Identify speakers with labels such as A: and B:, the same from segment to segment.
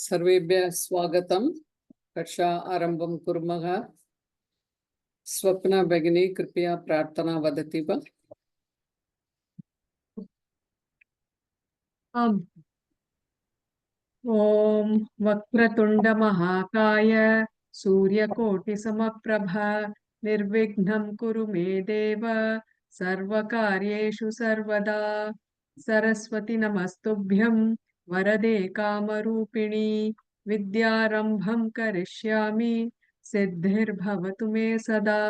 A: सर्वेभ्यः स्वागतं। कक्षा आरम्भं कुर्मः। स्वप्ना भगिनी कृपया प्रार्थना वदति वा?
B: आम्। ॐ वक्रतुण्डमहाकाय सूर्यकोटिसमप्रभ निर्विघ्नं कुरु मे देव सर्वकार्येषु सर्वदा। सरस्वती नमस्तुभ्यं वरदे कामरूपिणी विद्यारम्भं करिष्यामि सिद्धिर्भवतु मे सदा।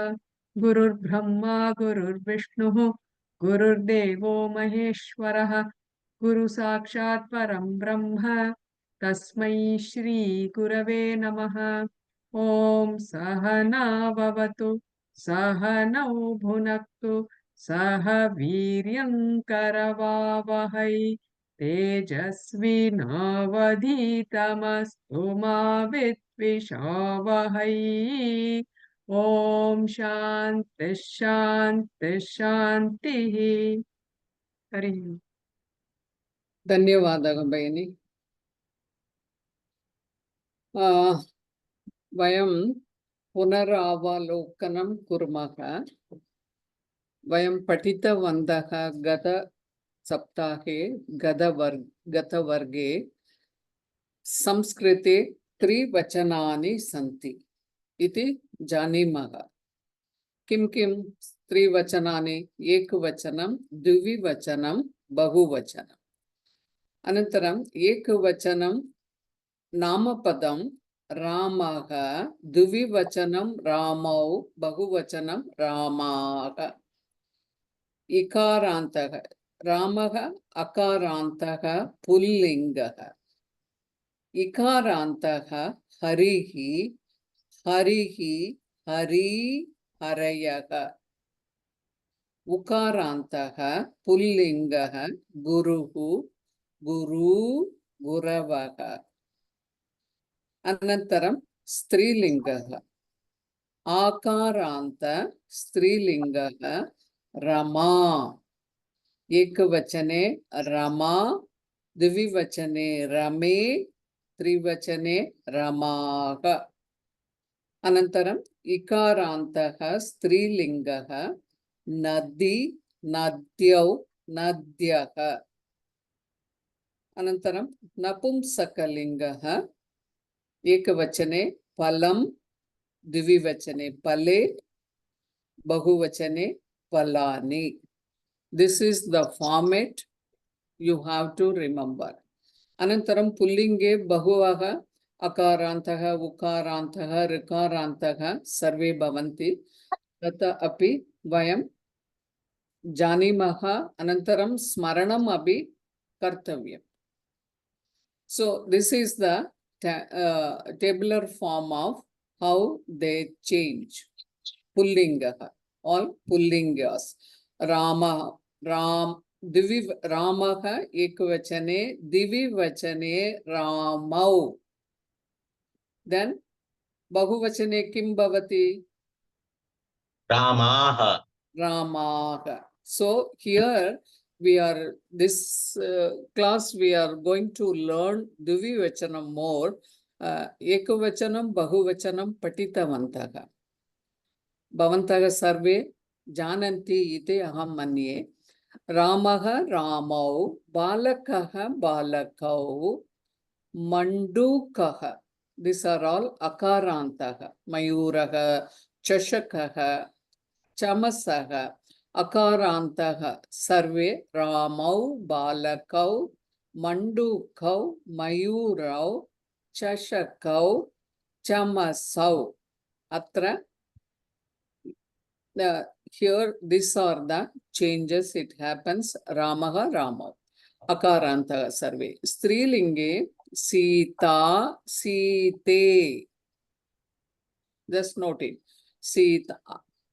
B: गुरुर्ब्रह्मा गुरुर्विष्णुः गुरुर्देवो महेश्वरः गुरु साक्षात् परं ब्रह्म तस्मै श्री गुरवे नमः। ॐ सहना भवतु सहनौ भुनक्तु सह वीर्यं करवावहै तेजस्विनावधीतमस्तु मा विद्विषावहै। ॐ शान्ति शान्ति शान्तिः। हरिः ओम्।
A: धन्यवादः भगिनी। वयं पुनरावलोकनं कुर्मः। वयं पठितवन्तः गतसप्ताहे गतवर्गे संस्कृते त्रिवचनानि सन्ति इति जानीमः। किं किं त्रिवचनानि? एकवचनं, द्विवचनं, बहुवचनम्। अनन्तरम् एकवचनं नामपदं रामः, द्विवचनं रामौ, बहुवचनं रामाः। इकारान्तः रामः अकारान्तः पुल्लिङ्गः। इकारान्तः हरिः, हरिः, हरी, हरयः। उकारान्तः पुल्लिङ्गः गुरुः, गुरू, गुरवः। अनन्तरं स्त्रीलिङ्गः आकारान्त स्त्रीलिङ्गः रमा। एकवचने रमा, द्विवचने रमे, त्रिवचने रमाः। अनन्तरम् इकारान्तः स्त्रीलिङ्गः नदी, नद्यौ, नद्यः। अनन्तरं नपुंसकलिङ्गः एकवचने फलं, द्विवचने फले, बहुवचने फलानि. This is the format you have to remember. अनन्तरं पुल्लिङ्गे बहुवः अकारान्तः, उकारान्तः, ऋकारान्तः सर्वे भवन्ति। तत् अपि वयं जानीमः। अनन्तरं स्मरणम् अपि कर्तव्यम्. So this is the tabular form of how they change. Pullingah, all pullingas. Rama, Ram, Ramah ekvachane, divivachane Ramau. Then bahuvachane kim bhavati?
C: Ramaha.
A: Ramaha. So here we are, this class we are going to learn Divivachanam more. Ekavachanam, Bahuvachanam patitavantah. Bhavantah sarve jananti ite aham manye. Ramaha Ramau, Balakaha Balakau, Mandukaha. These are all akarantaha. Mayuraha, Chashakaha, Chamasaha. Akarantaha sarve Ramau, Balakau, Mandukau, Mayurau, Chashakau, Chamasau. Atra here these are the changes. It happens. Ramaha Ramau. Akarantaha sarve. Strilinge Sita, Site. Just note it. Sita.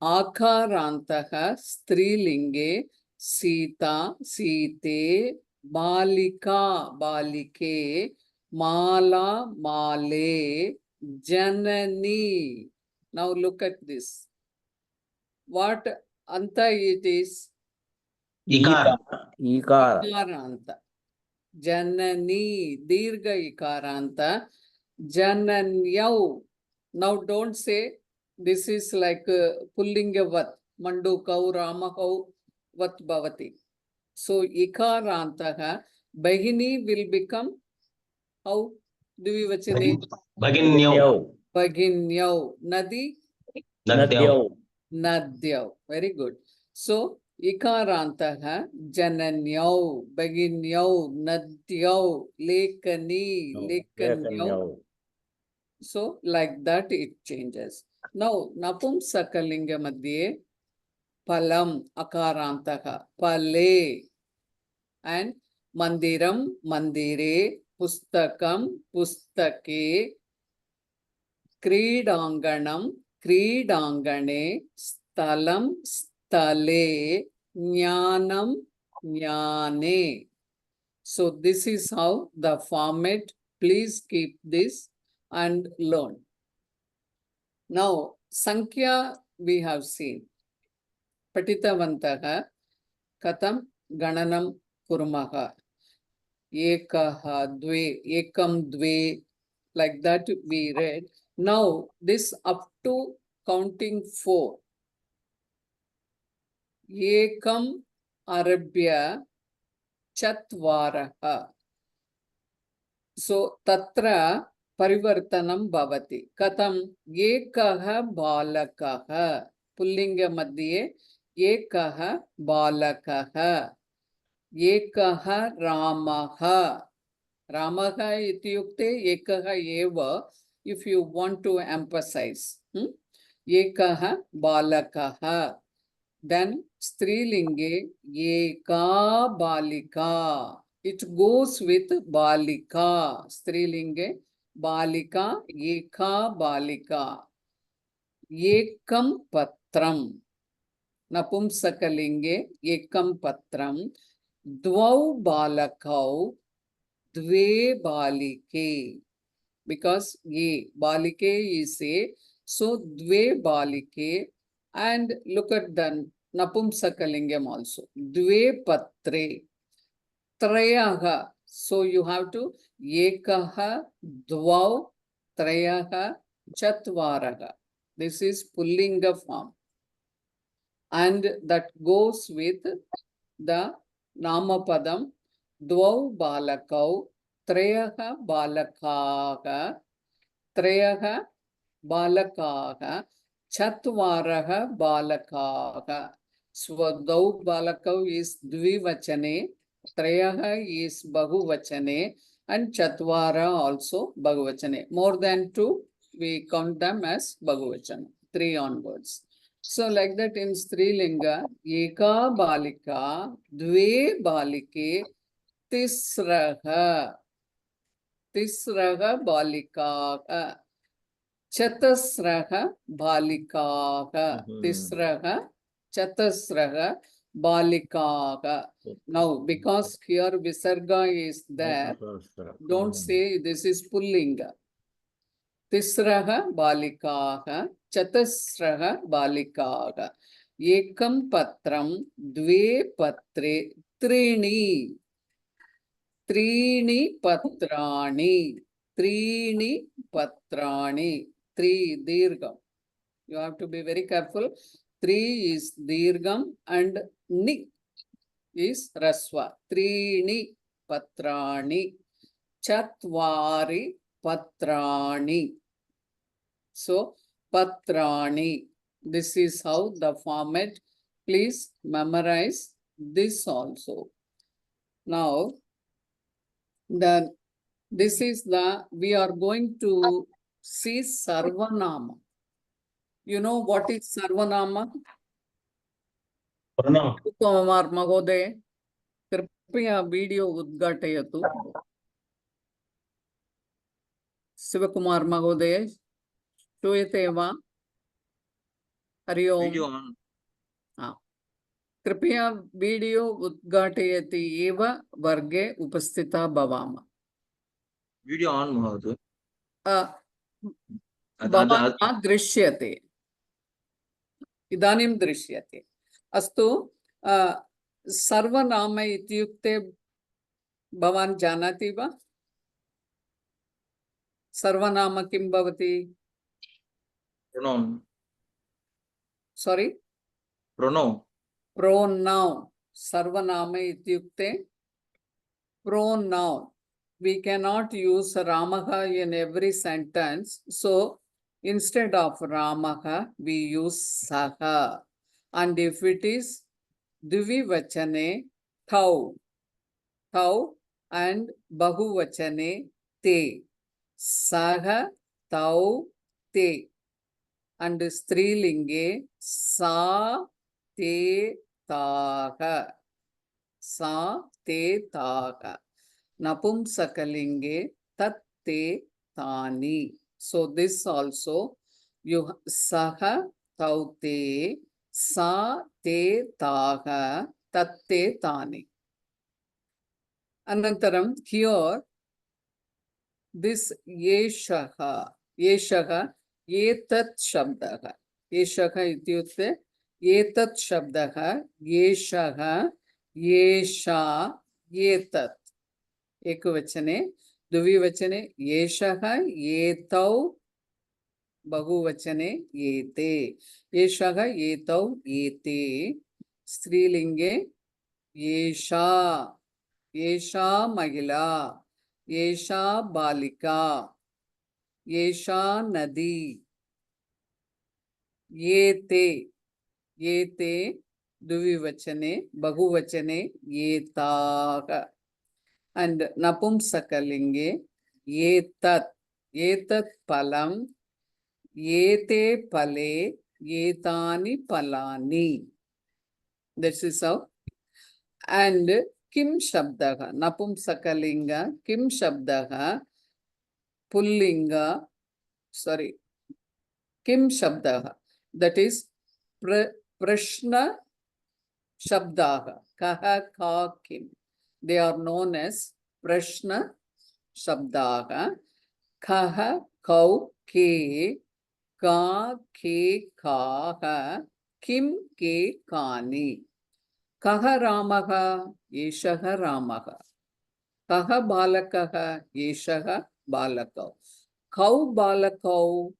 A: Akarantaha strilinge Sita, Site, Balika, Balike, Mala, Male, Janani. Now look at this. What anta it is?
C: Ikara.
A: Ikaranta. Janani, Dirgha Ikaranta, Jananyau. Now don't say this is like Pullinga Vat, Mandukau, Ramakau, Vat Bhavati. So Ikarantaha, Bahini will become how? Dvivachane.
C: Bhaginyau.
A: Bhaginyau. Nadi?
C: Nadyau.
A: Nadyau. Very good. So Ikarantaha, Jananyau, Bhaginyau, Nadyau, Lekani, Lekanyau. So like that it changes. Now Napumsakalinga Madhye Palam Akarantaha, Pale, and Mandiram, Mandire, Pustakam, Pustake, Kridanganam, Kridangane, Stalam, Stale, Jnanam, Jnane. So this is how the format. Please keep this and learn. Now, Sankhya we have seen. Patitavantaha, Katham, Gananam, Kurmaha. Ekaha, Dve, Ekam, Dve, like that we read. Now, this up to counting 4. Ekam Arabhya Chatvaraha. So, Tatra Parivartanam Bhavati. Katham Ekaha Balakaha. Pullinga Madhye Ekaha Balakaha. Ekaha Ramaha. Ramaha ityukte ekaha eva, if you want to emphasize. Ekaha balakaha. Then Strilinge eka balika. It goes with balika. Strilinge balika eka balika. Ekam patram. Napumsakalinge ekam patram. Dvau balakau. Dve balike, because ye balike is a, so dve balike, and look at the Napumsakalingam also. Dve patre, trayaha. So you have to ekaha, dvau, trayaha, chatvaraha. This is Pullinga form. And that goes with the Namapadam. Dvau balakau, treyaha balakaha, treyaha balakaha, chatvaraha balakaha. So dvau balakau is dvivachane, treyaha is bahuvachane, and chatvara also bahuvachane. More than 2, we count them as bahuvachane, 3 onwards. So like that in Strilinga, eka balika, dve balike, Tisraha balikaha, Chatasraha balikaha, Tisraha, Chatasraha balikaha. Now, because here Visarga is there, don't say this is Pullinga. Tisraha balikaha, Chatasraha balikaha. Ekam patram, dve patre, trini. Trini patrani. Trini patrani. 3 dirgham. You have to be very careful. 3 is dirgham and ni is raswa. Trini patrani. Chatvari patrani. So patrani. This is how the format. Please memorize this also. Now, this is we are going to see Sarvanama. You know what is Sarvanama? Kumar Mahodaya, Kripya video Udgatayatu. Sivakumar Mahodaya, Shuyate va? Hari Om. Kripya video Udgatayati eva varge upasthita bhavama.
C: Video on Mahoday.
A: Bhavama drishyate. Idanim drishyate. Astu Sarvanama ityukte भवान् जानाति वा? सर्वनाम किं भवति?
C: Pronoun.
A: Sorry?
C: Pronoun.
A: Pronoun. सर्वनाम इत्युक्ते pronoun. We cannot use Ramaha in every sentence. So instead of Ramaha, we use Saha. And if it is Dvivachane, Thau. Thau and Bahuvachane, Te. Saha, Thau, Te. And Strilinge, Sa, Te, Taha. Sa, Te, Taha. Napumsakalinge, Tat, Te, Tani. So this also, you Saha, Tau, Te, Sa, Te, Taha, Tat, Te, Tani. Anantaram, here, this Yeshaha, Yeshaha, Etat Shabdaha. Yeshaha ityukte, Etat Shabdaha, Yeshaha, Yesha, Etat. Ekavachane, Dvivachane, Yeshaha, Etau, Bahuvachane, Ete. Yeshaha, Etau, Ete. Strilinge, Yesha. Yesha Mahila, Yesha Balika, Yesha Nadi, Yete, Yete, Duvivachane, Bahuvachane, Yetaha. And Napumsakalinge, Yetat, Yetat Palam, Yete Pale, Yetani Palani. This is how. And Kim Shabdaha, Napumsakalinga, Kim Shabdaha, Pullinga, sorry, Kim Shabdaha, that is Prashna Shabdaha, Kaha, Ka, Kim. They are known as Prashna Shabdaha, Kaha, Kau, Ke, Ka, Ke, Kaha, Kim, Ke, Kani. Kaha Ramaha, Yeshaha Ramaha. Kaha Balakaha, Yeshaha Balakau. Kau Balakau,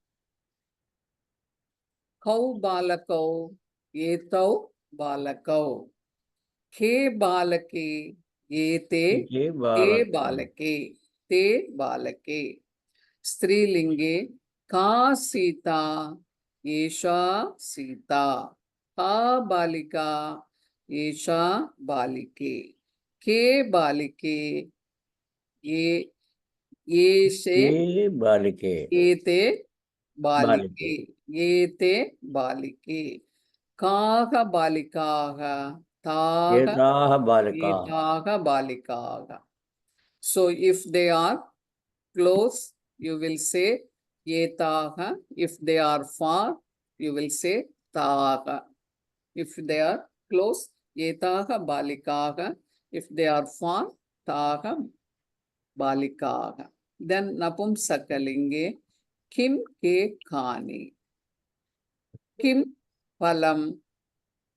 A: Kau Balakau, Etau Balakau. Ke Balake, Ete, Te Balake, Te Balake. Strilinge, Ka Sita, Yesha Sita. Ka Balika, Yesha Balike. Ke Balike, Ye
D: बालिके
A: Ete Balike. Ete Balike. Kaha Balikaha. Taha
D: एताः बालिकाः
A: Etaha Balikaha. So if they are close, you will say Etaha. If they are far, you will say Taha. If they are close, Etaha Balikaha. If they are far, Taha Balikaha. Then Napumsakalinge, Kim Ke Kani. Kim Palam,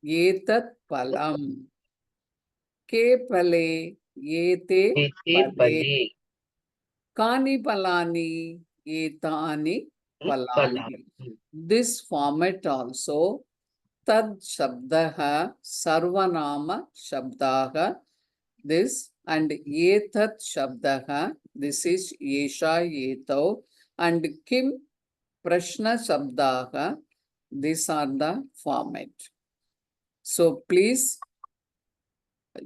A: Etat Palam. Ke Pale, Ete Pale. Kani Palani, Etani Palani. This format also, Tad Shabdaha, Sarvanama Shabdaha, this, and Etat Shabdaha, this is Yesha Etau, and Kim Prashna Shabdaha, these are the format. So please,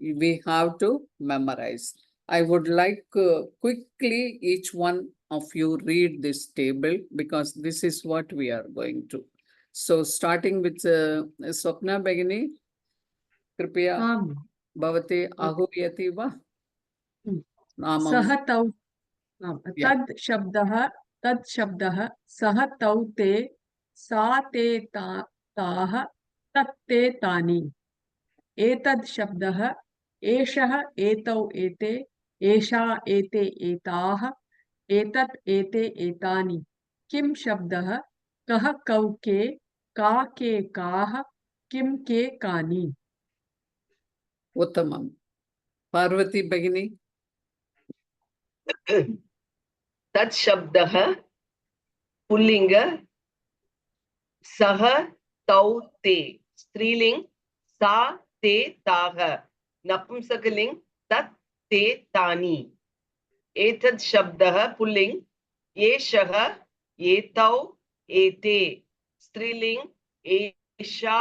A: we have to memorize. I would like quickly each one of you read this table because this is what we are going to. So starting with Swapna Bagini, Kripya
B: आम्
A: Bhavate Ahuyati va? Namam.
B: सः तौ
A: Yeah.
B: तत् शब्दः सः तौ ते सा ते ताः तत् ते तानि एतद् शब्दः एषः एतौ एते एषा एते एताः एतत् एते एतानि किं शब्दः कः कौ के का के काः किं के कानि
A: Uttamam. Parvati Bagini.
D: तत् शब्दः पुल्लिंग सह तौ ते स्त्रीलिंग सा ते ताः नपुंसकलिंग तत् ते तानि एतत् शब्दः पुल्लिंग एषः एतौ एते स्त्रीलिंग एषा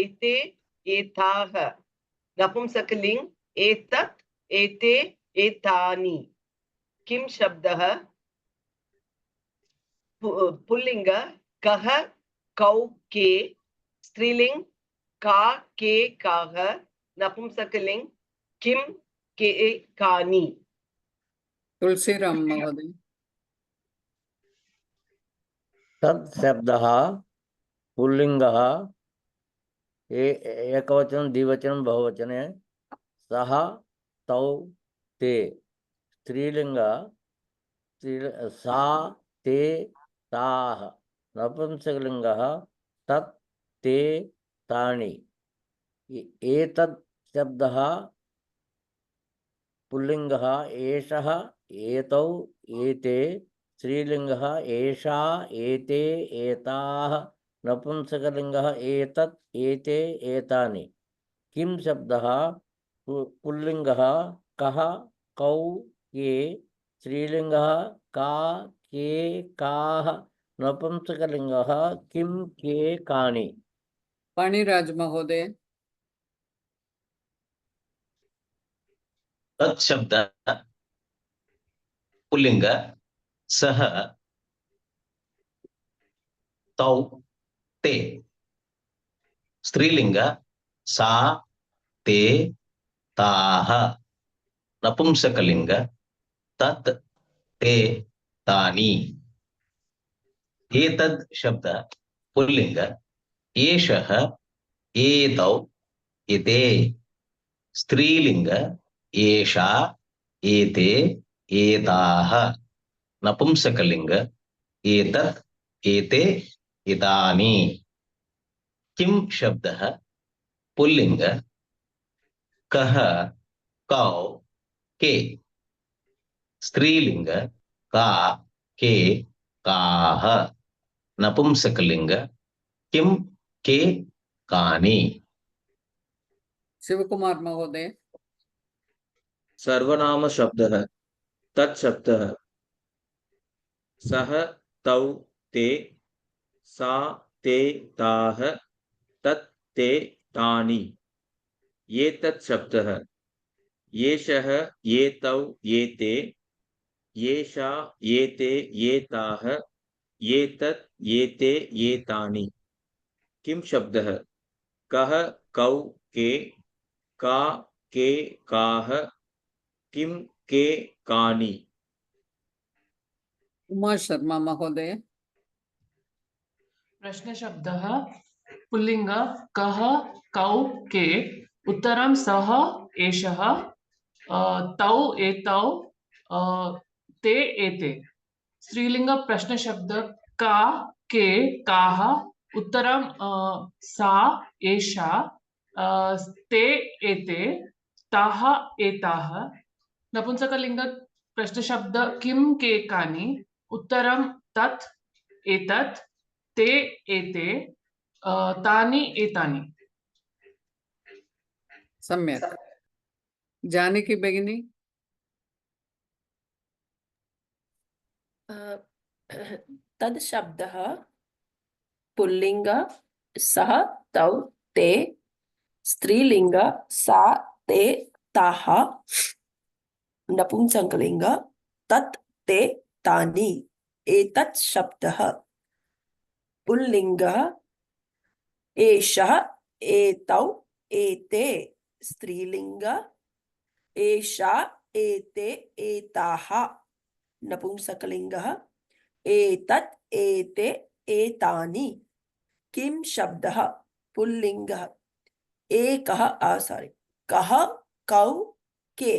D: एते एताः नपुंसकलिंग एतत् एते एतानि किं शब्दः पुल्लिंग कः कौ के स्त्रीलिंग का के काः नपुंसकलिंग किं के कानि
A: तुलसीराम महोदय।
E: तत् शब्दः पुल्लिङ्गः एकवचनं द्विवचनं बहुवचने सः तौ ते स्त्रीलिंग सा ते ताः नपुंसकलिङ्गः तत् ते तानि एतत् शब्दः पुल्लिङ्गः एषः एतौ एते स्त्रीलिङ्गः एषा एते एताः नपुंसकलिङ्गः एतत् एते एतानि किं शब्दः पुल्लिङ्गः कः कौ के स्त्रीलिङ्गः का के काः नपुंसकलिङ्गः किं के कानि
A: पाणिराज महोदय।
C: तत् शब्द पुल्लिंग सह तौ ते स्त्रीलिंग सा ते ताः नपुंसकलिंग तत् ते तानि एतद् शब्द पुल्लिंग एषः एतौ एते स्त्रीलिंग एषा एते एताः नपुंसकलिंग एतत् एते एतानि किं शब्दः पुल्लिंग कः कौ के स्त्रीलिंग का के काः नपुंसकलिंग किं के कानि
A: शिवकुमार महोदय।
F: सर्वनाम शब्दः तत् शब्दः सः तौ ते सा ते ताः तत् ते तानि एतत् शब्दः एषः एतौ एते एषा एते एताः एतत् एते एतानि किं शब्दः कः कौ के का के काः किं के कानि
A: उमा शर्मा महोदय।
G: प्रश्न शब्दः पुल्लिंग कः कौ के उत्तरं सः एषः तौ एतौ ते एते स्त्रीलिंग प्रश्न शब्द का के काः उत्तरं सा एषा ते एते ताः एताः नपुंसकलिंग प्रश्न शब्द किं के कानि उत्तरं तत् एतत् ते एते तानि एतानि
A: सम्यक्। जानकी भगिनी।
H: तद् शब्दः पुल्लिंग सः तौ ते स्त्रीलिंग सा ते ताः नपुंसकलिंग तत् ते तानि एतत् शब्दः पुल्लिंगः एषः एतौ एते स्त्रीलिंग एषा एते एताः नपुंसकलिंगः एतत् एते एतानि किं शब्दः पुल्लिंगः एकः कः कौ के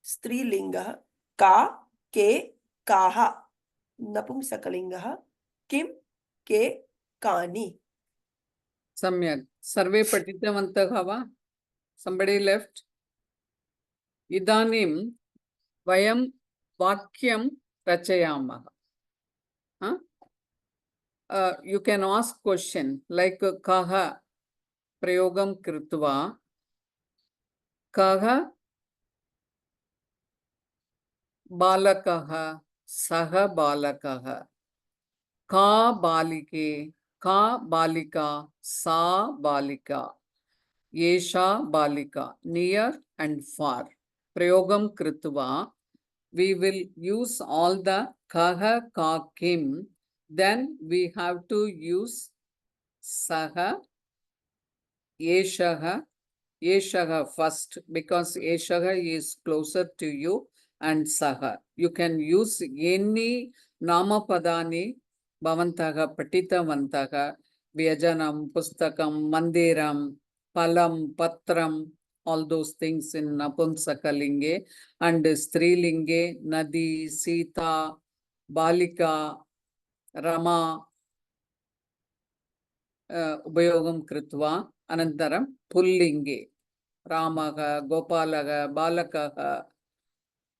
H: स्त्रीलिंगः का के काः नपुंसकलिंगः किं के कानि
A: सम्यक्। सर्वे पठितवन्तः वा? Somebody left? इदानीं वयं vakyam rachayamah. Huh? You can ask question like kaha prayogam kritva kaha balakaha saha balakaha ka balike ka balika sa balika yesha balika, near and far. Prayogam kritva, we will use all the kaha ka kim, then we have to use saha yeshaha first because yeshaha is closer to you and saha. You can use any namapadani bhavantaha patitavantaha vyajanam pustakam mandiram palam patram, all those things in napunsakalinge, and strilinge nadi sita balika rama उपयोगं कृत्वा अनन्तरं पुल्लिङ्गे रामः गोपालः बालकः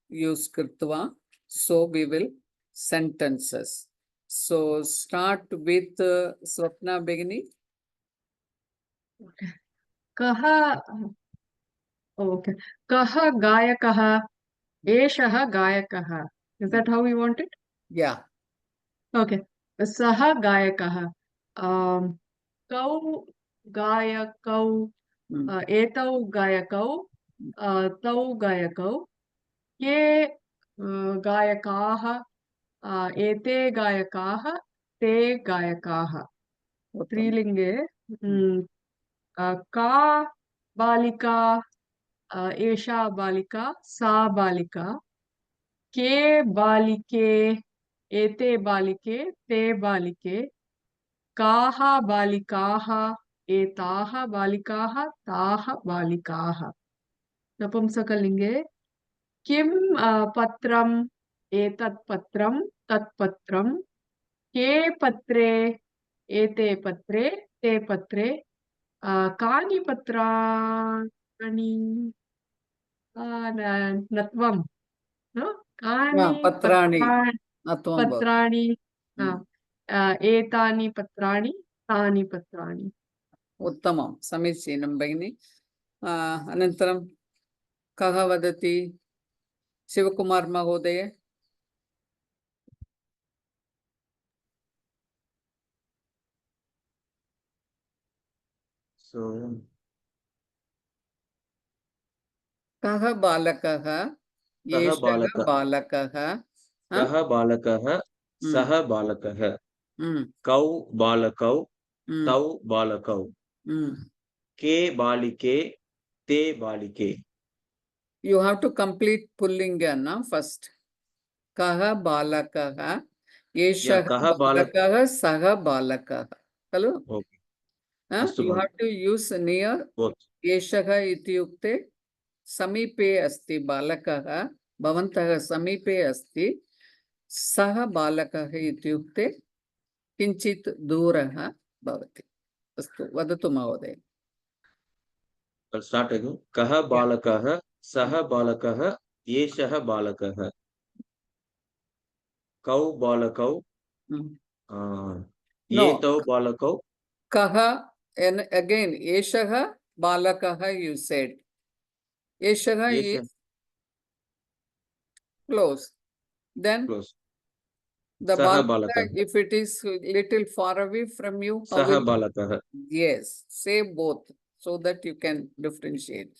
A: use कृत्वा. So we will sentences. So start with Swapna beginning.
B: Kaha, okay. Kaha gayakaha, eshaha gayakaha. Is that how we want it?
A: Yeah.
B: Okay. Saha gayakaha. Kau gayakau, etau gayakau, tau gayakau, ye gayakaha, ete gayakaha, te gayakaha. Strilinge. Ka balika, esha balika, sa balika, ke balike, ete balike, te balike, kaha balikaha, etaha balikaha, taha balikaha. Napumsakalinge. Kim patram, etat patram, tat patram, ke patre, ete patre, te patre, kani patrani, natvam, no? Kani
A: Patrani. Natvam
B: patrani, etani patrani, tani patrani.
A: उत्तमं समीचीनं भगिनि. अनन्तरं कः वदति? शिवकुमार महोदय.
F: So
A: कः बालकः? एषः बालकः.
F: कः बालकः? सः बालकः. कौ बालकौ, तौ बालकौ, के बालिके, ते बालिके.
A: You have to complete pullinga na first. Kaha balakaha, yeshaha balakaha, saha balakaha. Hello?
F: Okay.
A: You have to use near.
F: Both.
A: Yeshaha ityukte samipe asti balakaha, bhavantaha samipe asti, saha balakaha ityukte kinchit duraha bhavati. Astu, vadatu mahoday.
F: I'll start again. कः बालकः? सः बालकः, एषः बालकः. कौ बालकौ, एतौ बालकौ.
A: Kaha, and again, Eshaha Balakaha, you said. Eshaha is close. Then
F: Close.
A: the
F: Saha
A: Balaka, if it is little far away from you, how
F: Saha
A: will
F: balakaha.
A: Yes, say both so that you can differentiate.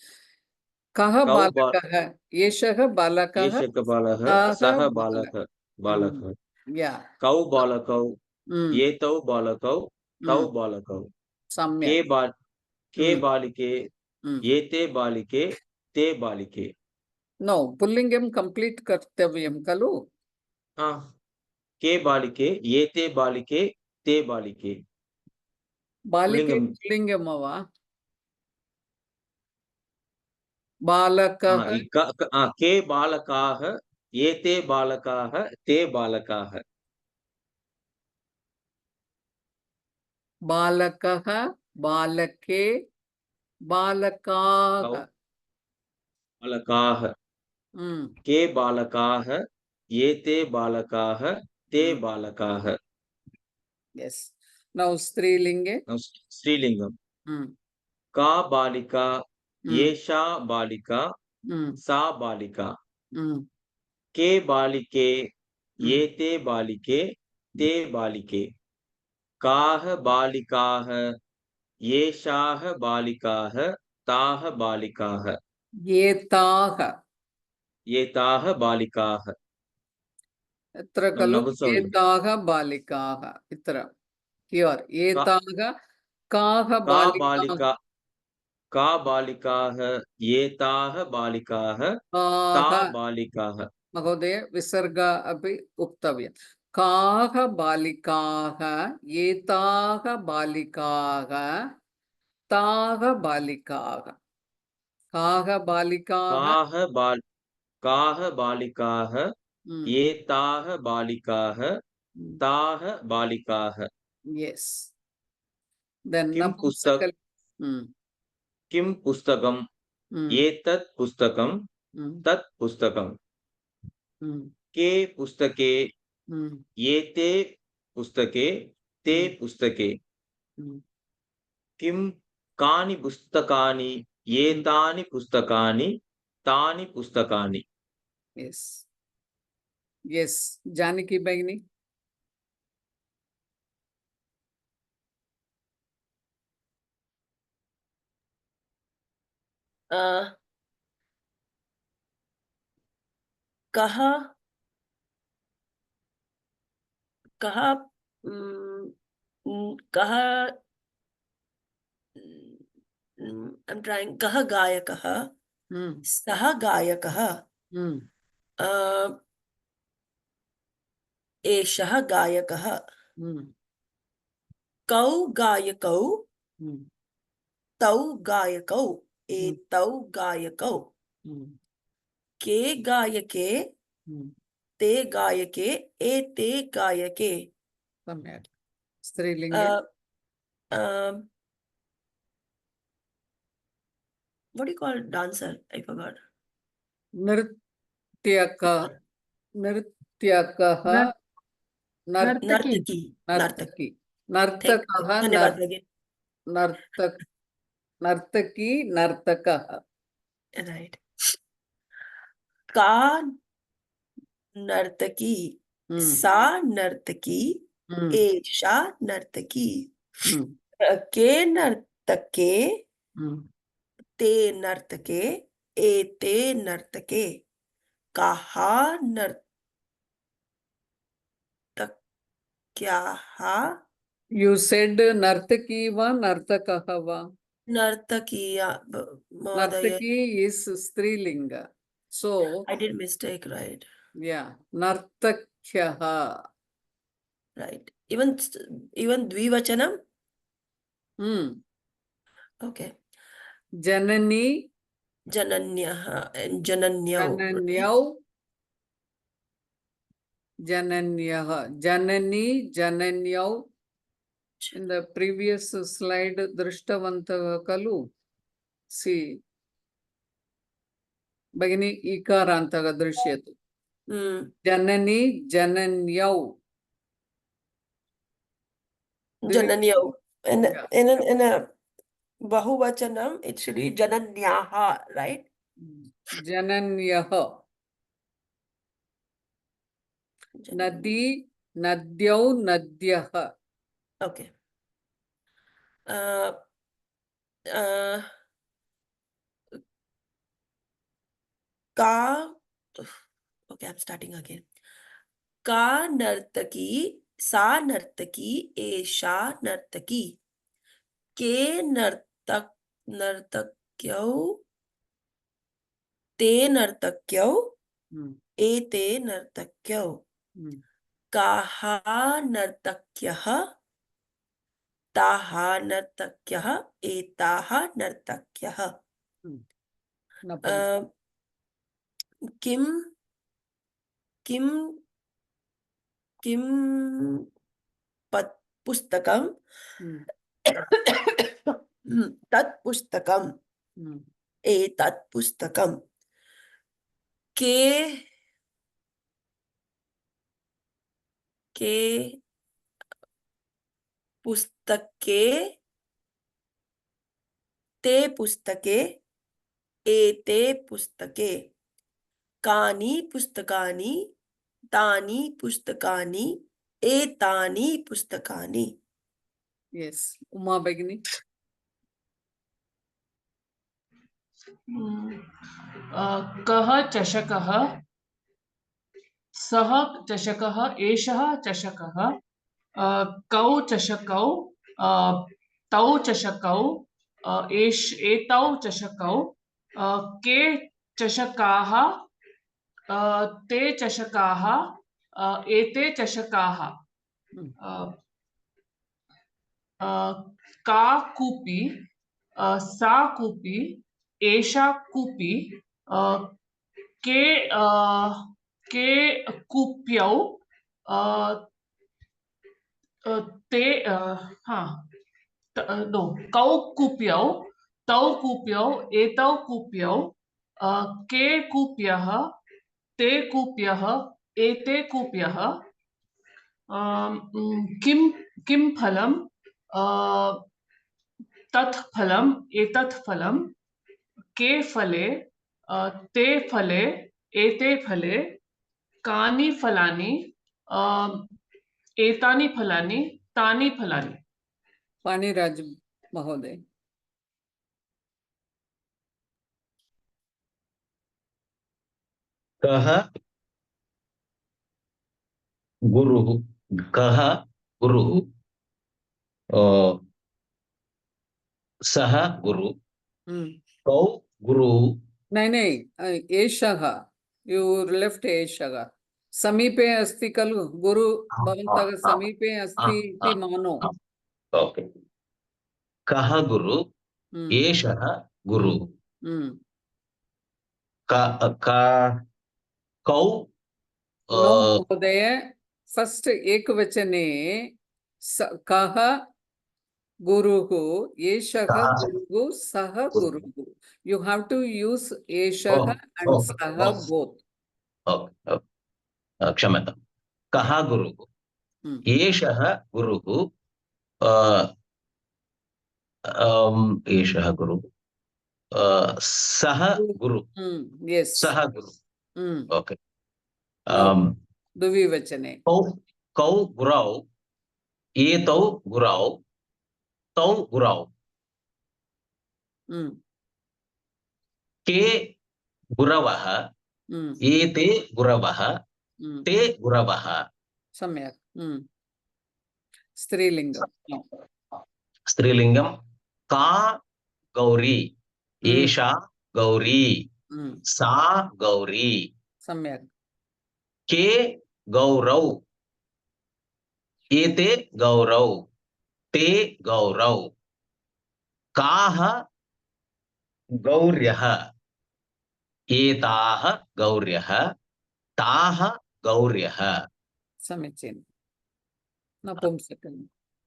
A: Kaha Balakaha, Eshaha Balakaha,
F: Eshaka balaha, saha balaka, balaka.
A: Yeah.
F: Kau balakau, etau balakau, tau balakau.
A: Samyak.
F: Ke balike, ete balike, te balike.
A: No, Pullingam complete kartavyam kalu.
F: Ke balike, ete balike, te balike.
A: Balike Pullingamava. Balakaha.
F: के बालकाः, एते बालकाः, ते बालकाः.
A: Balakaha, balake, balakaha.
F: बालकाः. के बालकाः, एते बालकाः ते बालकाः
A: Yes. Now स्त्रीलिङ्गे
F: Now, स्त्रीलिङ्गं
A: Hmm.
F: का बालिका
A: Hmm.
F: एषा बालिका
A: Hmm.
F: सा बालिका
A: Hmm.
F: के बालिके
A: Hmm.
F: एते बालिके ते बालिके काः बालिकाः एषाः बालिकाः ताः बालिकाः
A: एताः
F: एताः बालिकाः
A: अत्र खलु
F: नपुंसकलिङ्गं
A: एताः बालिकाः इत्र हियर् एताः काः
F: का
A: बालिकाः
F: बालिका का बालिकाः एताः बालिकाः ता
A: काः
F: बालिकाः
A: महोदय विसर्ग अपि उक्तव्यम् काः बालिकाः एताः बालिकाः ताः बालिकाः काः बालिकाः
F: काः बालिकाः एताः बालिकाः ताः बालिकाः
A: यस् देन्
F: किं
A: नपुंसकलिङ्गं
F: किं पुस्तकम् एतत् पुस्तकं तत् पुस्तकं के पुस्तके एते पुस्तके ते पुस्तके किं कानि पुस्तकानि एतानि पुस्तकानि तानि पुस्तकानि
A: यस् यस् जानकी भगिनी
H: कः कः कः I'm trying कः गायकः सः गायकः एषः गायकः कौ गायकौ तौ गायकौ एतौ गायकौ के गायके ते गायके एते गायके
A: सम्यक् स्त्रीलिङ्गे
H: what do you call dancer? I forgot.
A: नृत्यकः
B: नर्तकी
A: नर्तकी
H: Thank
A: नर्तकः
H: धन्यवाद भगिनी.
A: नर्तकी नर्तकः
H: Right. का नर्तकी सा नर्तकी एषा नर्तकी के नर्तके ते नर्तके एते नर्तके काः नर्तक्याः
A: You said नर्तकी वा नर्तकः वा
H: नर्तकीया महोदय.
A: नर्तकी is स्त्रीलिङ्ग so
H: I did mistake, right?
A: yeah नर्तक्यः
H: Right. Even द्विवचनम. Okay.
A: Janani
H: जनन्यः and जनन्यौ.
A: जनन्यौ जनन्यः Janani जनन्यौ in the previous slide दृष्टवन्तः खलु see भगिनी इकारान्तः दृश्यते जननी जनन्यौ
H: जनन्यौ. In a बहुवचनम it should be जनन्याः, right?
A: जनन्यः नदी नद्यौ नद्यः
H: Okay. का okay, I'm starting again. का नर्तकी सा नर्तकी एषा नर्तकी के नर्तक्यौ ते नर्तक्यौ एते नर्तक्यौ काः नर्तक्यः ताः नर्तक्यः एताः नर्तक्यः किं किं किं पुस्तकं तत् पुस्तकं एतत् पुस्तकं के के पुस्तके ते पुस्तके एते पुस्तके कानि पुस्तकानि तानि पुस्तकानि एतानि पुस्तकानि.
A: Yes. Uma Begini.
G: कः चषकः सः चषकः एषः चषकः कौ चषकौ तौ चषकौ एतौ चषकौ के चषकाः ते चषकाः एते चषकाः का कूपी सा कूपी एषा कूपी के कूप्यौ ते हाँ नो कौ कूप्यौ तौ कूप्यौ एतौ कूप्यौ के कूप्यः ते कूप्यः एते कूप्यः किं किं फलं तत् फलम् एतत् फलं के फले ते फले एते फले कानि फलानि एतानि फलानि तानि फलानि.
A: Paniraj Mahoday.
C: कः गुरुः कः गुरुः सः गुरु कौ गुरुः
A: नहीं एषः you left एषः समीपे अस्ति खलु गुरु भवन्तः समीपे अस्ति इति मानो.
C: ओके कः गुरु एषः गुरु कौ
A: महोदय फर्स्ट एकवचने कः गुरुः एषः गुरुः सः गुरुः you have to use एषः and सः both.
C: क्षम्यतां कः गुरुः एषः गुरुः एषः गुरुः सः गुरुः
A: yes
C: सः गुरुः ओके
A: द्विवचने
C: कौ गुरौ एतौ गुरौ तौ गुरौ के गुरवः एते गुरवः ते गुरवः.
A: सम्यक्.
C: स्त्रीलिङ्गं का गौरी एषा गौरी सा गौरी.
A: सम्यक्.
C: के गौरौ एते गौरौ ते गौरौ. काः गौर्यः एताः गौर्यः ताः गौर्यः.
A: समीचीनं.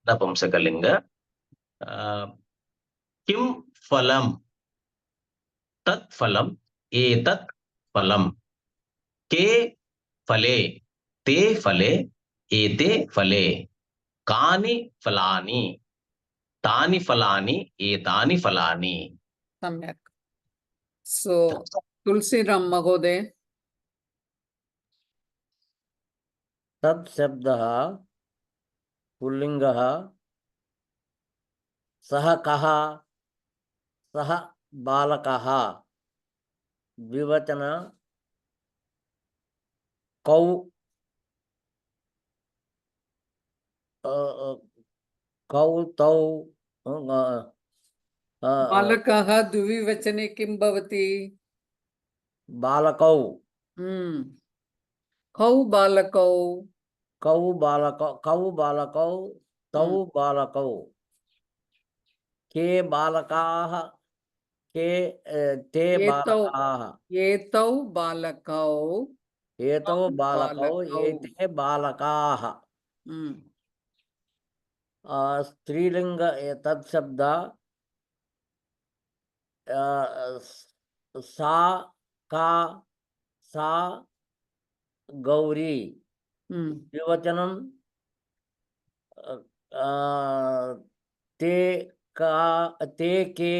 C: नपुंसकलिङ्ग किं फलं तत् फलं एतत् फलं के फले ते फले एते फले कानि फलानि तानि फलानि एतानि फलानि.
A: सम्यक्. सो तुलसीराम महोदय.
E: तत् शब्दः पुल्लिङ्गः सः कः सः बालकः द्विवचन कौ कौ तौ
A: बालकः द्विवचने किं भवति?
E: बालकौ
A: कौ बालकौ
E: कौ बालकौ तौ बालकौ के बालकाः के ते बालकाः
A: एतौ बालकौ
E: एतौ बालकौ एते बालकाः. स्त्रीलिंग तत् शब्द सा का सा गौरी द्विवचनं ते ते के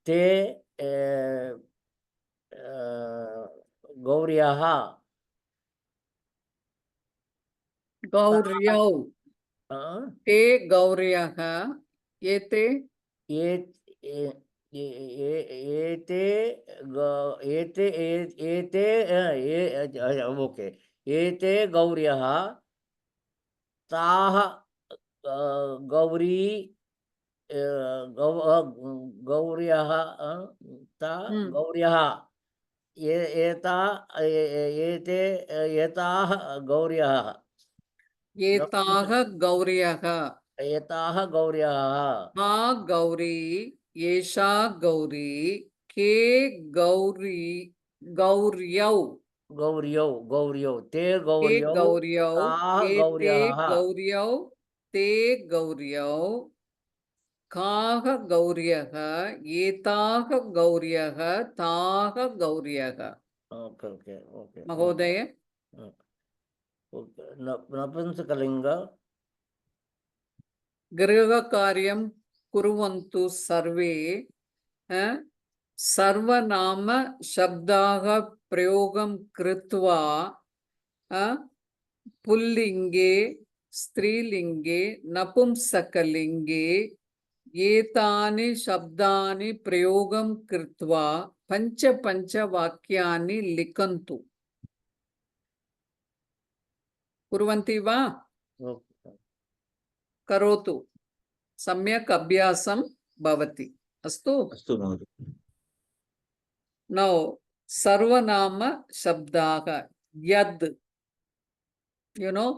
E: ते गौर्यः
A: गौर्यौ ते गौर्यः एते
E: एते ओके एते गौर्यः ताः गौरी गौर्यः ता गौर्यः एताः गौर्यः
A: एताः गौर्यः
E: एताः गौर्यः
A: आ गौरी एषा गौरी के गौरी गौर्यौ
E: गौर्यौ ते
A: के
E: गौर्यौ
A: गौर्यौ
E: ताः
A: एते
E: गौर्यः
A: गौर्यौ ते गौर्यौ काः गौर्यः एताः गौर्यः ताः गौर्यः
E: ओके ओके ओके
A: महोदय
E: नपुंसकलिंग
A: गृहकार्यं कुर्वन्तु सर्वे सर्वनाम शब्दाः प्रयोगं कृत्वा पुल्लिङ्गे स्त्रीलिङ्गे नपुंसकलिङ्गे एतानि शब्दानि प्रयोगं कृत्वा पञ्च वाक्यानि लिखन्तु कुर्वन्ति वा करोतु सम्यक् अभ्यासं भवति अस्तु
F: अस्तु महोदय
A: नौ सर्वनाम शब्दाः यद् you know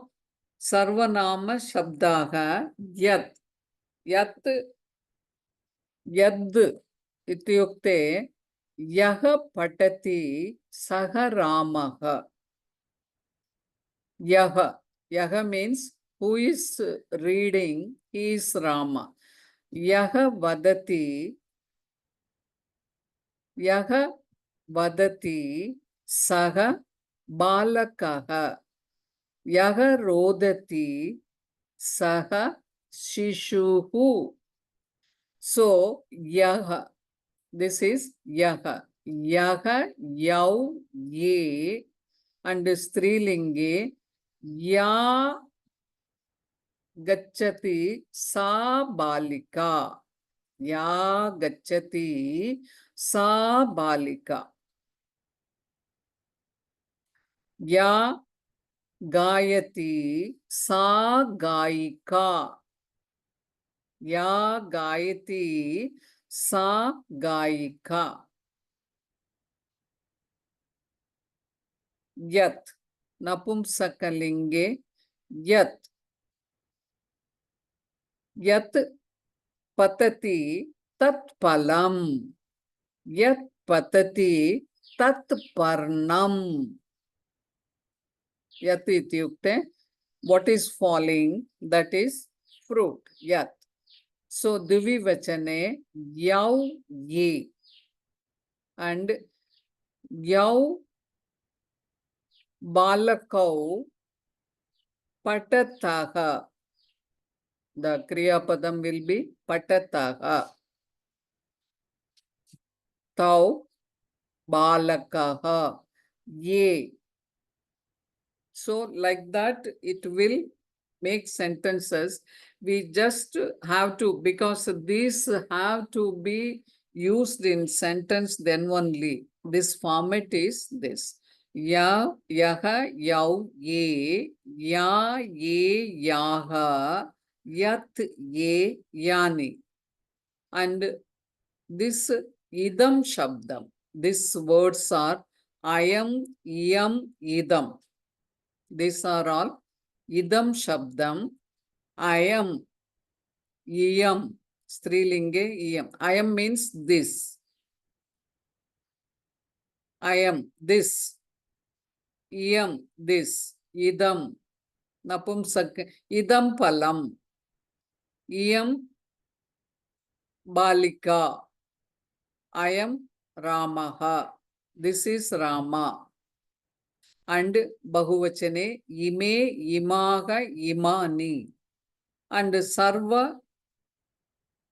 A: सर्वनाम शब्दाः यत् यत् यद् इत्युक्ते यः पठति सः रामः यः यः means who is reading he is Rama यः वदति सः बालकः यः रोदति सः शिशुः so यः this is यः यः यौ ये and स्त्रीलिंगे या गच्छति सा बालिका या गच्छति सा बालिका या गायति सा गायिका या गायति सा गायिका यत् नपुंसकलिंगे यत् यत् पतति तत् फलम् यत् पतति तत् पर्णम् यत् इत्युक्ते what is falling that is fruit yat so द्विवचने यौ ये and यौ बालकौ पठतः the kriya padam will be patatah tau balakah ye so like that it will make sentences we just have to because these have to be used in sentence then only this format is this ya yaha yau ye ya ye yaha yat ye yani and this idam shabdam these words are ayam iyam idam these are all idam shabdam ayam iyam strilinge iyam ayam means this ayam this iyam this idam napumsak idam phalam iyam balika ayam ramaha this is Rama and Bahuvachane ime, imaga, imani. And Sarva,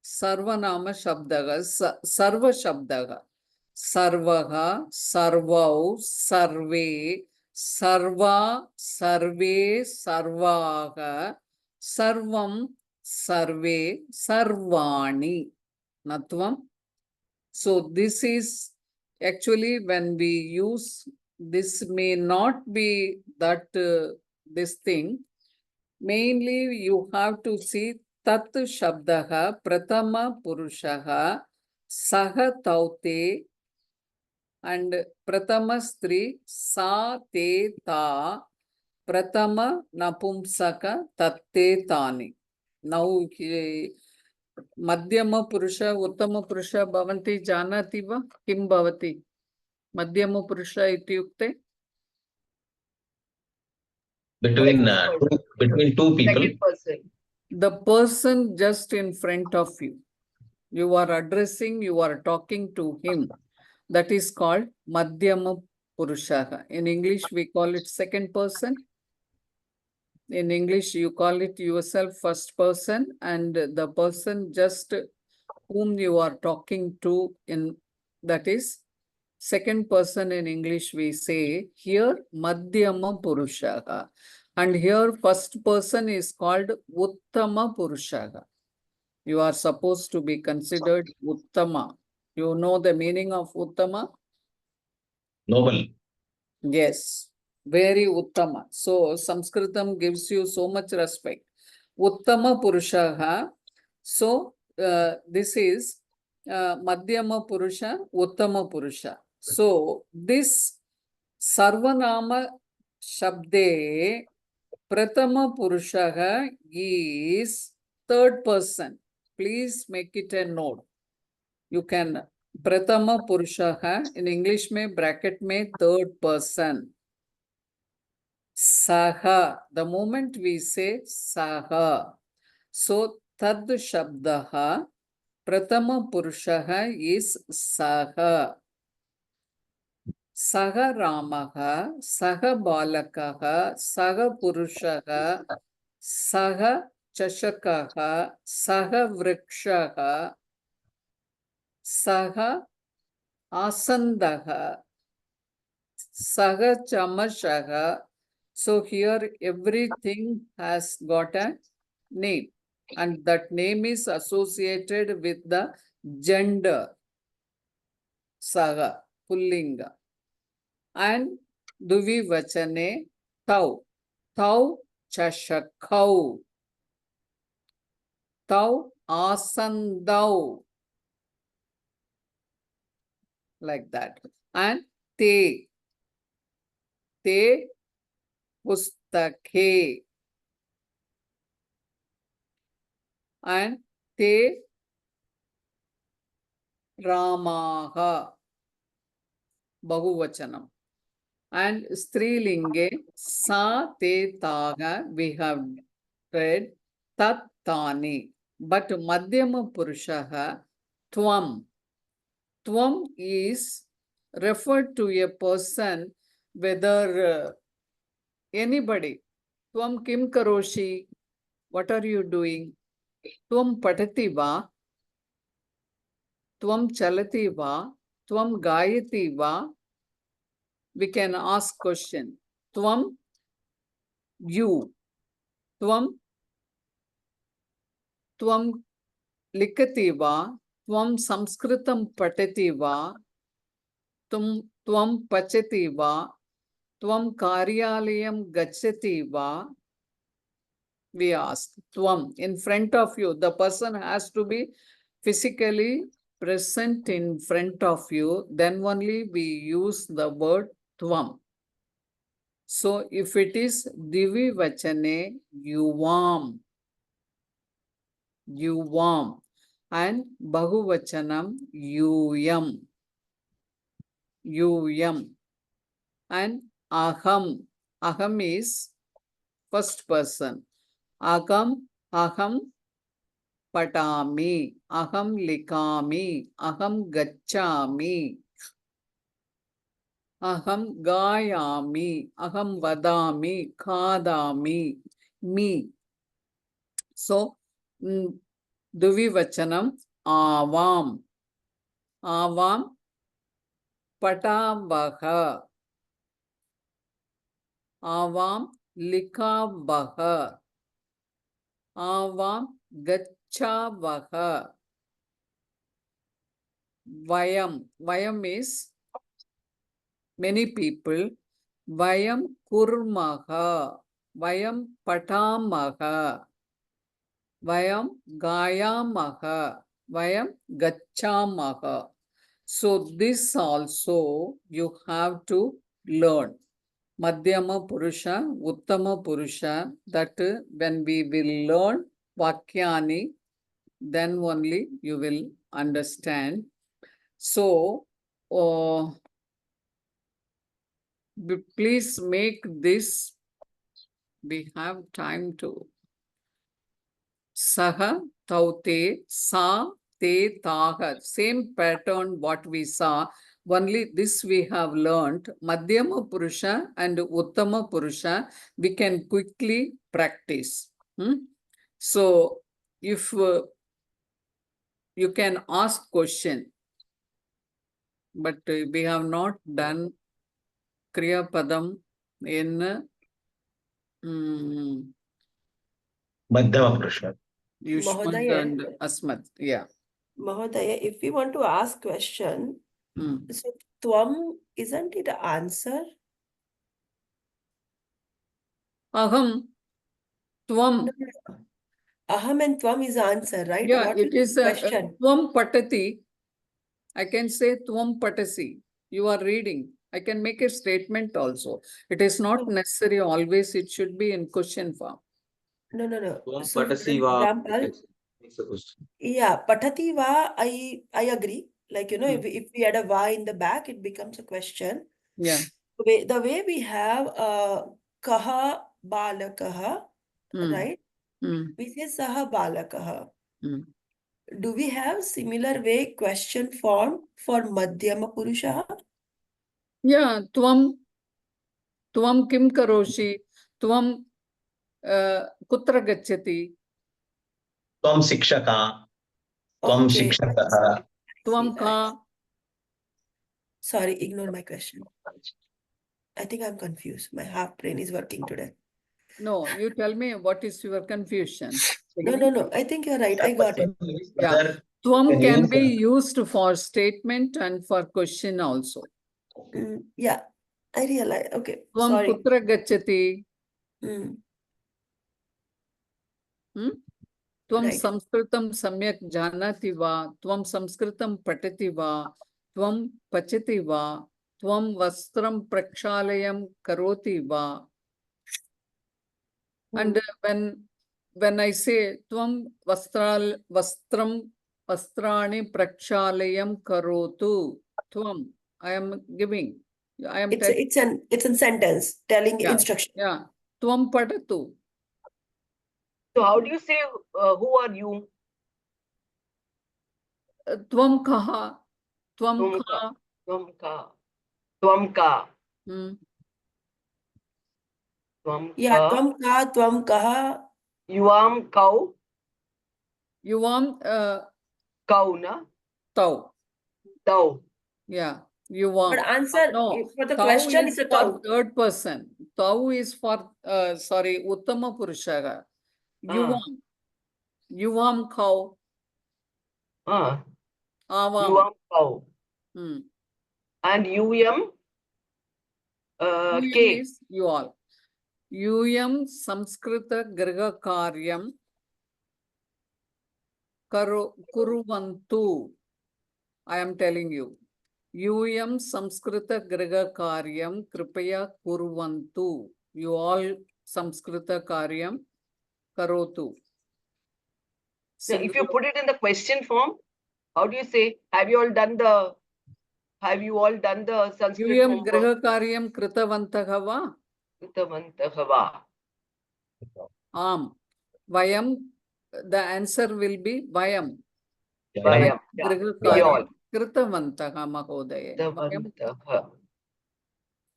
A: Sarvanama Shabdaga, Sarva Shabdaga. Sarvaha, Sarvau, Sarve, Sarva, Sarve, Sarvaga, Sarvam, Sarve, Sarvani. Natvam. So this is actually when we use this may not be that this thing. Mainly you have to see tat shabdaha pratama purushaha saha taute and pratama stri sa te ta pratama napumsaka tatte tani. Now मध्यम पुरुष उत्तम पुरुष भवन्ति जानाति वा किं भवति मध्यम पुरुष इत्युक्ते
C: between two people.
D: Second person.
A: the person just in front of you. You are addressing, you are talking to him. That is called Madhyama Purusha. In English, we call it second person. In English, you call it yourself first person, and the person just whom you are talking to in that is second person. In English, we say here Madhyama Purusha. And here first person is called Uttama Purusha. You are supposed to be considered Uttama. You know the meaning of Uttama?
C: Noble.
A: Yes, very Uttama. So Sanskritam gives you so much respect. Uttama Purushaha. So this is Madhyama Purusha, Uttama Purusha. So this Sarvanama Shabde Pratama Purushaha is third person. Please make it a note. You can Pratama Purushaha in English में bracket में third person. Saha. The moment we say Saha, so Tad Shabdaha Pratama Purushaha is Saha. Saha Ramaha, Saha Balakaha, Saha Purushaha, Saha Chashakaha, Saha Vrikshaha, Saha Asandaha, Saha Chamashaha. So here everything has got a name, and that name is associated with the gender. Saha, Pullinga. And Duvi Vachane Tau. Tau Chashakau. Tau Asandau. Like that. And Te. Te Pustake. And Te Ramaha. Bahuvachanam. And Strilinge Sa Te Taga we have read Tat Tani. But Madhyama Purushaha Tvam. Tvam is referred to a person, whether anybody. Tvam Kim Karoshi. What are you doing? Tvam Patati Va. Tvam Chalati Va. Tvam Gayati Va. We can ask question. Tvam, you. Tvam likati va. Tvam Sanskritam patati va. Tvam pachati va. Tvam karyalayam gachati va. We ask. Tvam, in front of you. The person has to be physically present in front of you. Then only we use the word Tvam. So if it is Divi Vachane, Yuvam. Yuvam. And Bahuvachanam, Yuyam. Yuyam. And Aham. Aham is first person. Aham, Aham Patami. Aham Likami. Aham Gachami. Aham gayami. Aham vadami. Khadami. Me. So, Duvivachanam avam. Avam patavaha. Avam likavaha. Avam gachavaha. Vayam. Vayam is many people. Vayam kurmaha. Vayam patamaha. Vayam gayamaha. Vayam gachamaha. So this also you have to learn. Madhyama Purusha, Uttama Purusha, that when we will learn Vakyani, then only you will understand. So, please make this, we have time to. Saha, taute, sa, te, taha. Same pattern what we saw. Only this we have learned. Madhyama Purusha and Uttama Purusha, we can quickly practice. So, if you can ask question, but we have not done Kriya Padam in
C: Madhyama Purusha.
A: Yushmat
H: Mahodaya.
A: and Asmat. Yeah.
H: Mahodaya, if we want to ask question, so tvam, isn't it an answer?
A: Aham, tvam.
H: Aham and tvam is the answer, right?
A: Yeah,
H: What
A: it
H: is
A: is
H: the
A: a
H: question?
A: tvam patati. I can say tvam patasi. You are reading. I can make a statement also. It is not necessary always. It should be in question form.
H: No.
F: Tvam
H: So, for
F: patasi va.
H: example,
F: Makes a question.
H: yeah, patati va, I agree. Like, if we add a va in the back, it becomes a question.
A: Yeah.
H: The way we have kaha balakaha, right? We say saha balakaha. Do we have similar way question form for Madhyama Purusha?
A: Yeah, tvam kim karoshi, tvam kutra gacchati,
C: Tvam Sikshaka, Tvam
H: Okay.
C: Shikshakaha.
A: tvam ka.
H: Sorry, ignore my question. I think I'm confused. My half brain is working today.
A: No, you tell me what is your confusion.
H: No. I think you're right. I got it.
A: Yeah. Tvam can be used for statement and for question also.
H: Yeah, I realize. Okay,
A: Tvam
H: sorry.
A: kutra gacchati. Tvam
H: Right.
A: samskritam samyak janati va. Tvam samskritam patati va. Tvam pachati va. Tvam vastram prakshalayam karoti va. And when I say tvam vastram vastrani prakshalayam karotu, tvam, I am giving. I am
H: It's a sentence telling instruction.
A: Yeah. Tvam padatu.
D: So how do you say who are you?
A: Tvam kaha. Tvam ka.
D: Tvam ka. Tvam ka.
H: Yeah, tvam ka, tvam kaha.
D: Yuvam kau.
A: Yuvam
D: Kau na.
A: tau.
D: Tau.
A: Yeah. Yuvam.
H: But answer for the
A: tau
H: question
A: is
H: is a
A: for
H: tau.
A: third person. Tau is for sorry, Uttama Purusha. Yuvam kau. Avam.
D: Yuvam kau. And UM K.
A: Is you all. UM Samskrita Griha Karyam Kuruvantu. I am telling you. UM Samskrita Griha Karyam Kripaya Kuruvantu. You all Samskrita Karyam Karotu.
D: So if you put it in the question form, how do you say? Have you all done the Sanskrit
A: UM
D: homework?
A: Griha Karyam Kritavantaha va?
D: Kritavantaha va.
A: Vayam, the answer will be Vayam.
D: Vayam.
A: Griha
D: We all.
A: Karyam Kritavantaha Mahodaya.
D: Kritavantaha.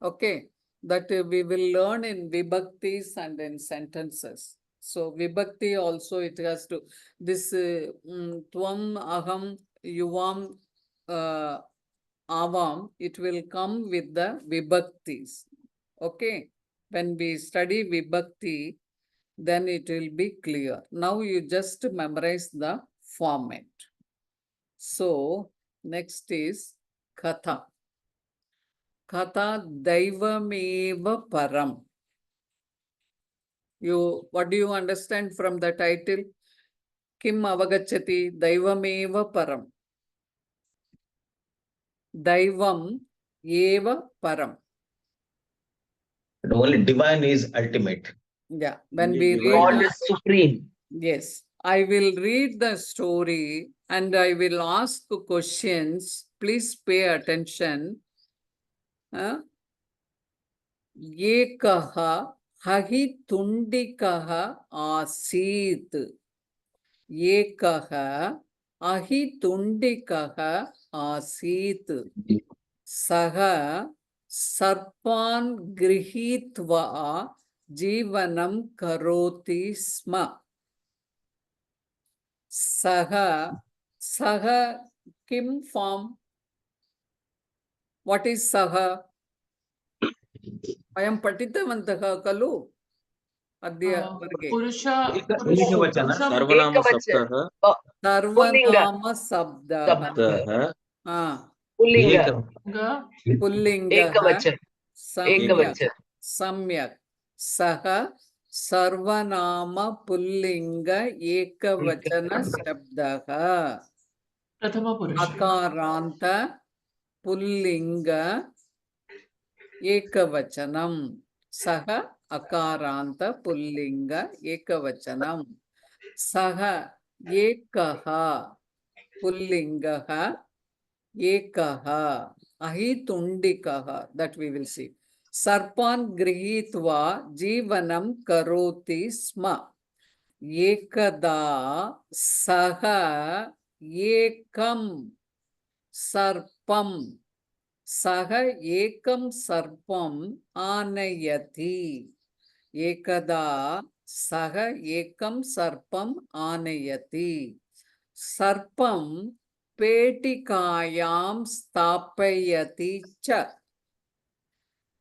A: Okay, that we will learn in vibhaktis and in sentences. So vibhakti also it has to, this tvam, aham, yuvam, avam, it will come with the vibhaktis. Okay, when we study vibhakti, then it will be clear. Now you just memorize the format. So next is katha. Katha daivameva param. What do you understand from the title? Kim avagachati daivameva param. Daivam eva param.
C: Only divine is ultimate.
A: Yeah, when
F: Only
A: we
F: divine
A: read
D: God
A: the,
D: is supreme.
A: yes, I will read the story and I will ask questions. Please pay attention. Ekaha hahi tundikaha asit. Ekaha ahi tundikaha asit. Saha sarpan grihitva jivanam karoti sma. Saha kim form? What is saha? Ayam patitavantah kalu adya varge.
G: Purusha
C: Ekavachana.
F: सर्वनाम
D: Ekavachana.
F: सप्तः
D: Pullinga.
A: Sarvanama sabdah.
F: सप्तः
D: Pullinga.
A: Pullinga
D: Ekavachana.
A: samyak
D: Ekavachana.
A: samyak saha sarvanama pullinga ekavachana shabdaha
G: Prathama Purusha.
A: akaranta pullinga ekavachanam saha akaranta pullinga ekavachanam saha ekaha pullingaha ekaha ahitundikaha, that we will see. Sarpan grihitva jivanam karoti sma. Ekada saha ekam sarpam. Saha ekam sarpam anayati. Ekada saha ekam sarpam anayati. Sarpam petikayam stapayati cha.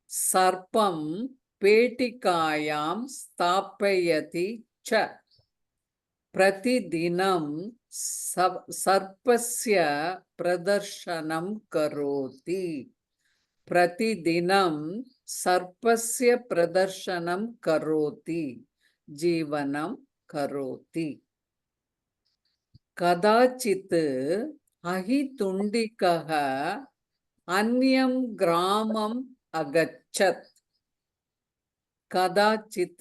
A: Sarpam petikayam stapayati cha. Pratidinam sarpasya pradarshanam karoti. Pratidinam sarpasya pradarshanam karoti. Jivanam karoti. Kadachit ahitundikaha anyam gramam agachat. Kadachit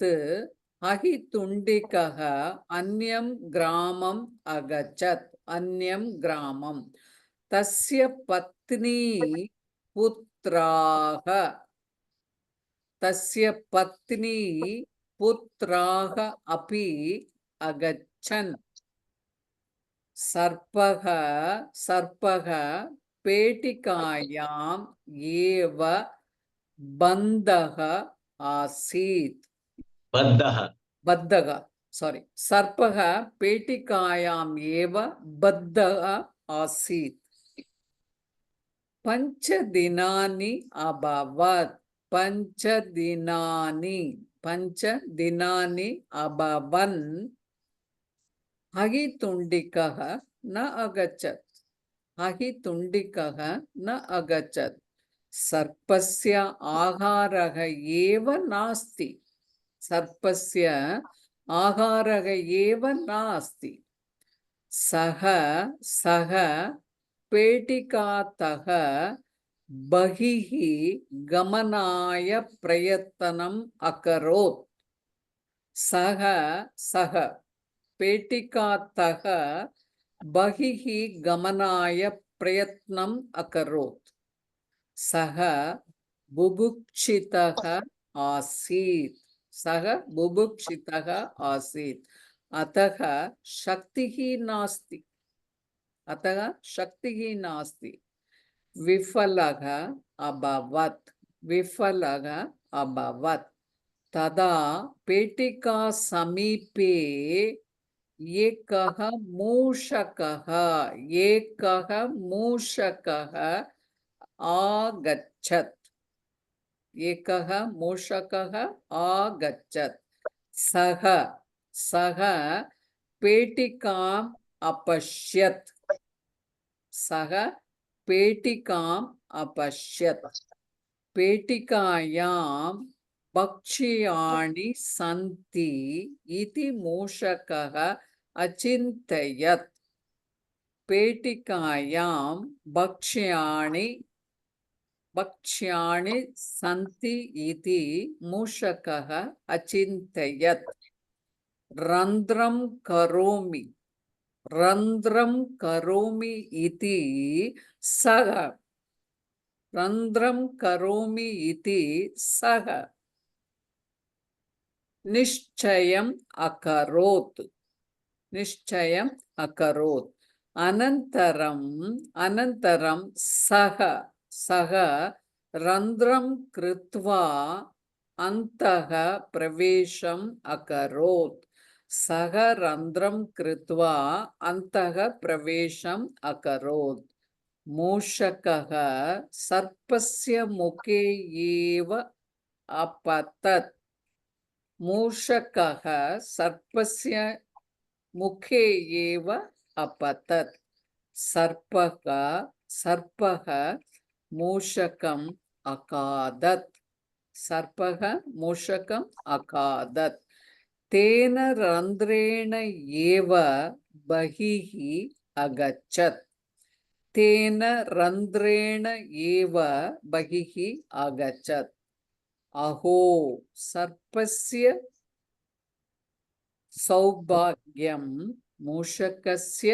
A: ahitundikaha anyam gramam agachat. Anyam gramam. Tasya patni putraha. Tasya patni putraha api agachan. Sarpaha petikayam eva bandaha asit. Baddaha, sorry. Sarpaha petikayam eva baddaha asit. Panchadinani abhavat. Panchadinani abhavan. Ahitundikaha na agachat. Ahitundikaha na agachat. Sarpasya aharaha eva nasti. Sarpasya aharaha eva nasti. Saha petikataha bahihi gamanaya prayattanam akarot. Saha petikataha bahihi gamanaya prayatnam akarot. Saha bubukshitaha asit. Saha bubukshitaha asit. Ataha shaktihi nasti. Ataha shaktihi nasti. Vifalaha abhavat. विफलः अभवत् तदा पेटिका समीपे एकः मूषकः आगच्छत् एकः मूषकः आगच्छत् सः पेटिकाम् अपश्यत् पेटिकायां भक्ष्याणि सन्ति इति मूषकः अचिन्तयत् पेटिकायां भक्ष्याणि सन्ति इति मूषकः अचिन्तयत् रन्ध्रं करोमि इति सः निश्चयम् अकरोत् अनन्तरं सः रन्ध्रं कृत्वा अन्तः प्रवेशम् अकरोत् मूषकः सर्पस्य मुखे एव अपतत् सर्पः मूषकम् अखादत् तेन रन्ध्रेण एव बहिः अगच्छत् अहो सर्पस्य सौभाग्यं मूषकस्य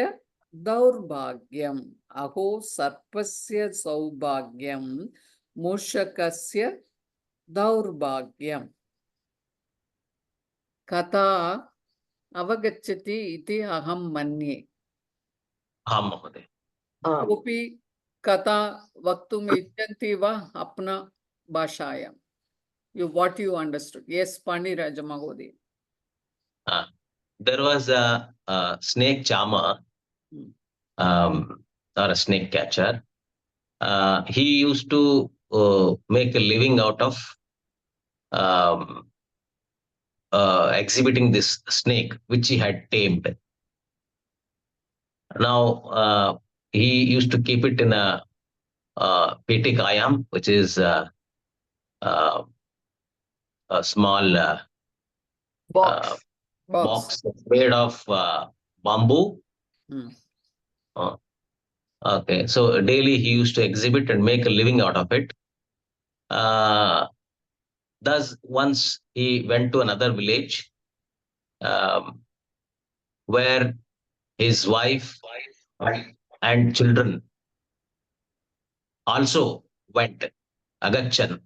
A: दौर्भाग्यम् कथा अवगच्छति इति अहं मन्ये
C: आं महोदय।
A: कोऽपि कथा वक्तुम् इच्छन्ति वा अपना भाषायां what you understood? Yes, Paniraja Mahodaya.
C: There was a snake charmer, or a snake catcher. He used to make a living out of exhibiting this snake which he had tamed. Now he used to keep it in a petikayam, which is a small box made of bamboo. Okay, so daily he used to exhibit and make a living out of it. Thus, once he went to another village where his wife and children also went. Agachan,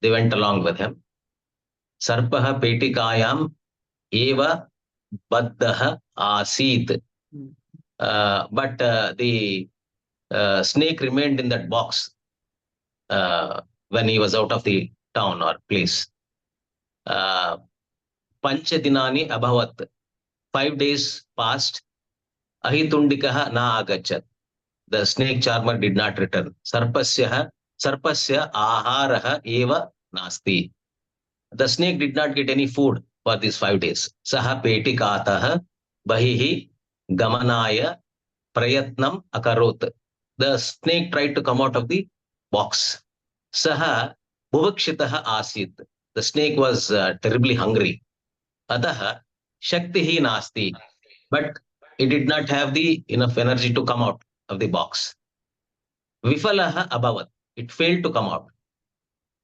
C: they went along with him. Sarpaha petikayam eva baddaha asit. But the snake remained in that box when he was out of the town or place. Panchadinani abhavat. 5 days passed. Ahitundikaha na agachat. The snake charmer did not return. Sarpasya aharaha eva nasti. The snake did not get any food for these 5 days. Saha petikataha bahihi gamanaya prayatnam akarot. The snake tried to come out of the box. Saha bhuvakshitaha asit. The snake was terribly hungry. Ataha shaktihi nasti. But it did not have the enough energy to come out of the box. Vifalaha abhavat. It failed to come out.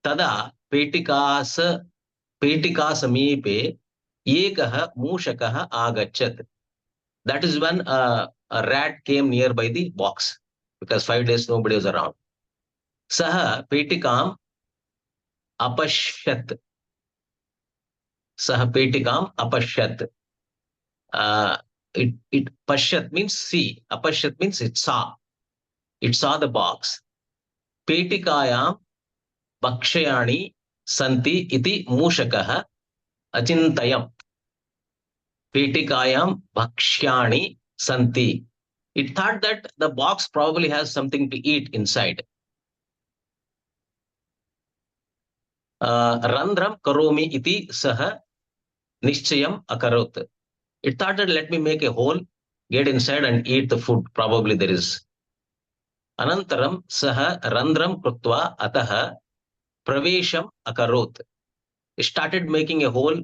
C: Tada petika samipe ekaha mushakaha agachat. That is when a rat came nearby the box, because 5 days nobody was around. Saha petikam apashyat. It pashyat means see. Apashyat means it saw. It saw the box. Petikayam भक्ष्याणि सन्ति इति मूषकः अचिन्तयत्. पेटिकायां भक्ष्याणि santi. It thought that the box probably has something to eat inside. Randram karomi iti saha nischayam akarot. It thought that let me make a hole, get inside and eat the food. Probably there is. Anantaram saha randram krutva ataha pravesham akarot. It started making a hole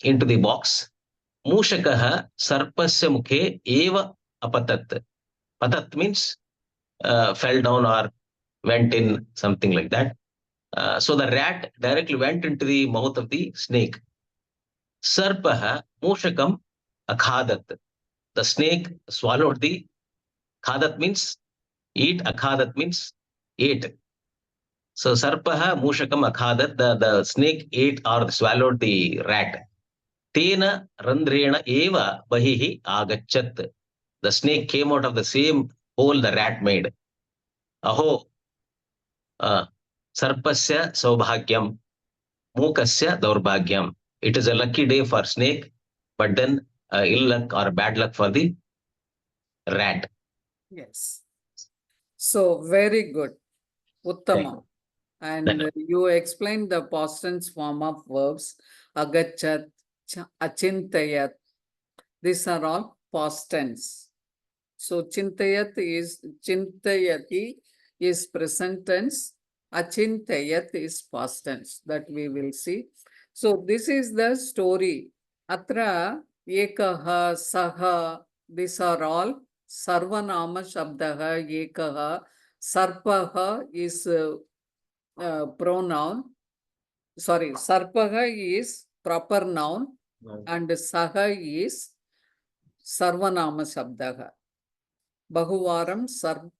C: into the box. Mushakaha sarpasya mukhe eva apatat. Patat means fell down or went in, something like that. So the rat directly went into the mouth of the snake. Sarpaha mushakam akhadat. The snake swallowed the, khadat means eat, akhadat means ate. So sarpaha mushakam akhadat, the snake ate or swallowed the rat. Tena randrena eva bahihi agachat. The snake came out of the same hole the rat made. Aho sarpasya saubhagyam, mukasya daurbhagyam. It is a lucky day for snake, but then ill luck or bad luck for the rat.
A: Yes. So very good. Uttama. And you explained the past tense form of verbs. Agachat, achintayat. These are all past tense. So chintayati is present tense. Achintayat is past tense. That we will see. So this is the story. Atra ekaha saha. These are all sarvanama shabdaha ekaha. Sarpaha is pronoun. Sorry, sarpaha is proper noun and saha is sarvanama shabdaha. Bahuvaram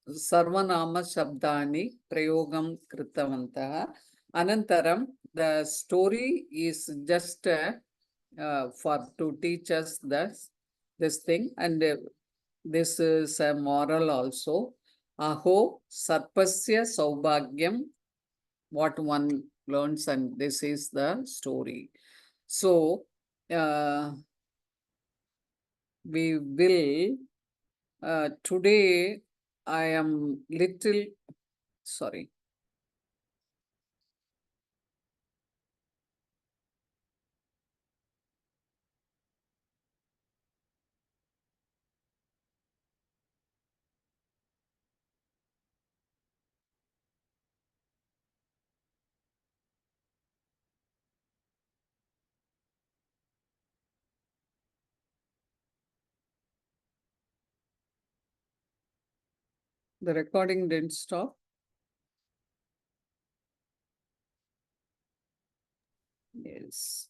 A: sarvanama shabdani prayogam kritavantah. Anantaram, the story is just for to teach us this thing, and this is a moral also. Aho sarpasya saubhagyam, what one learns, and this is the story. So we will today I am little sorry. The recording didn't stop. Yes.